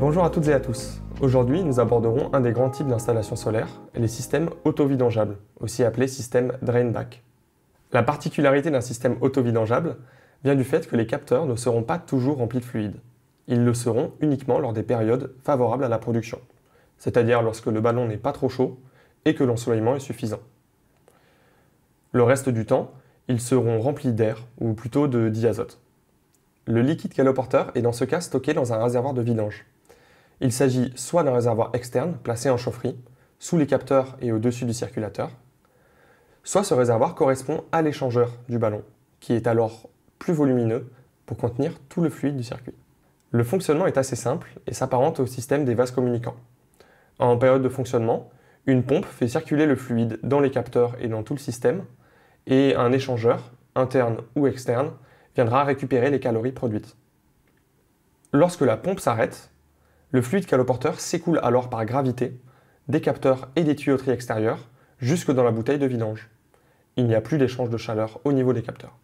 Bonjour à toutes et à tous. Aujourd'hui, nous aborderons un des grands types d'installations solaires, les systèmes auto-vidangeables, aussi appelés systèmes drain-back. La particularité d'un système auto-vidangeable vient du fait que les capteurs ne seront pas toujours remplis de fluide. Ils le seront uniquement lors des périodes favorables à la production, c'est-à-dire lorsque le ballon n'est pas trop chaud et que l'ensoleillement est suffisant. Le reste du temps, ils seront remplis d'air, ou plutôt de diazote. Le liquide caloporteur est dans ce cas stocké dans un réservoir de vidange. Il s'agit soit d'un réservoir externe placé en chaufferie, sous les capteurs et au-dessus du circulateur, soit ce réservoir correspond à l'échangeur du ballon, qui est alors plus volumineux pour contenir tout le fluide du circuit. Le fonctionnement est assez simple et s'apparente au système des vases communicants. En période de fonctionnement, une pompe fait circuler le fluide dans les capteurs et dans tout le système, et un échangeur, interne ou externe, viendra récupérer les calories produites. Lorsque la pompe s'arrête, le fluide caloporteur s'écoule alors par gravité des capteurs et des tuyauteries extérieures jusque dans la bouteille de vidange. Il n'y a plus d'échange de chaleur au niveau des capteurs.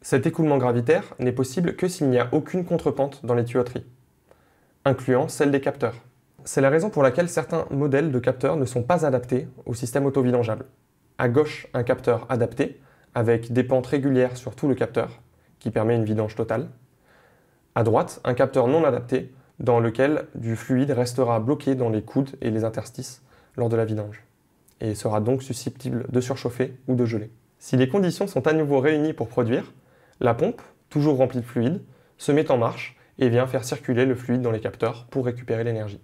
Cet écoulement gravitaire n'est possible que s'il n'y a aucune contrepente dans les tuyauteries, incluant celle des capteurs. C'est la raison pour laquelle certains modèles de capteurs ne sont pas adaptés au système auto-vidangeable. À gauche, un capteur adapté, avec des pentes régulières sur tout le capteur, qui permet une vidange totale. À droite, un capteur non adapté, dans lequel du fluide restera bloqué dans les coudes et les interstices lors de la vidange, et sera donc susceptible de surchauffer ou de geler. Si les conditions sont à nouveau réunies pour produire, la pompe, toujours remplie de fluide, se met en marche et vient faire circuler le fluide dans les capteurs pour récupérer l'énergie.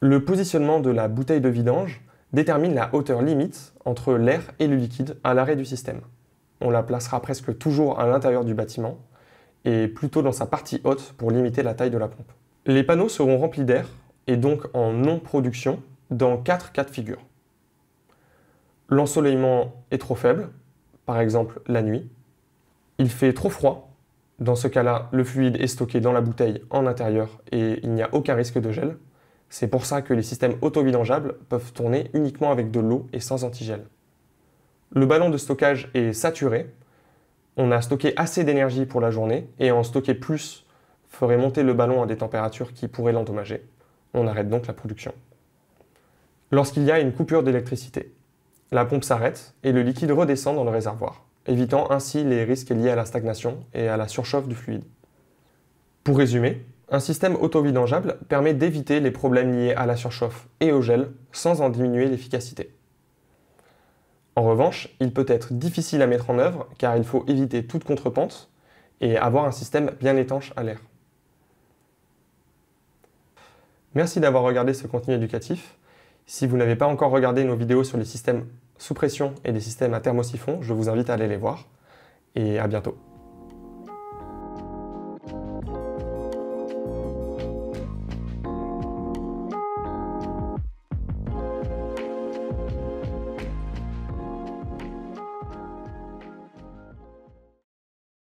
Le positionnement de la bouteille de vidange détermine la hauteur limite entre l'air et le liquide à l'arrêt du système. On la placera presque toujours à l'intérieur du bâtiment et plutôt dans sa partie haute pour limiter la taille de la pompe. Les panneaux seront remplis d'air et donc en non-production dans 4 cas de figure. L'ensoleillement est trop faible, par exemple la nuit. Il fait trop froid. Dans ce cas-là, le fluide est stocké dans la bouteille en intérieur et il n'y a aucun risque de gel. C'est pour ça que les systèmes auto-vidangeables peuvent tourner uniquement avec de l'eau et sans antigel. Le ballon de stockage est saturé. On a stocké assez d'énergie pour la journée et en stocker plus ferait monter le ballon à des températures qui pourraient l'endommager. On arrête donc la production. Lorsqu'il y a une coupure d'électricité, la pompe s'arrête et le liquide redescend dans le réservoir, évitant ainsi les risques liés à la stagnation et à la surchauffe du fluide. Pour résumer, un système auto-vidangeable permet d'éviter les problèmes liés à la surchauffe et au gel sans en diminuer l'efficacité. En revanche, il peut être difficile à mettre en œuvre car il faut éviter toute contrepente et avoir un système bien étanche à l'air. Merci d'avoir regardé ce contenu éducatif. Si vous n'avez pas encore regardé nos vidéos sur les systèmes sous pression et les systèmes à thermosiphon, je vous invite à aller les voir. Et à bientôt.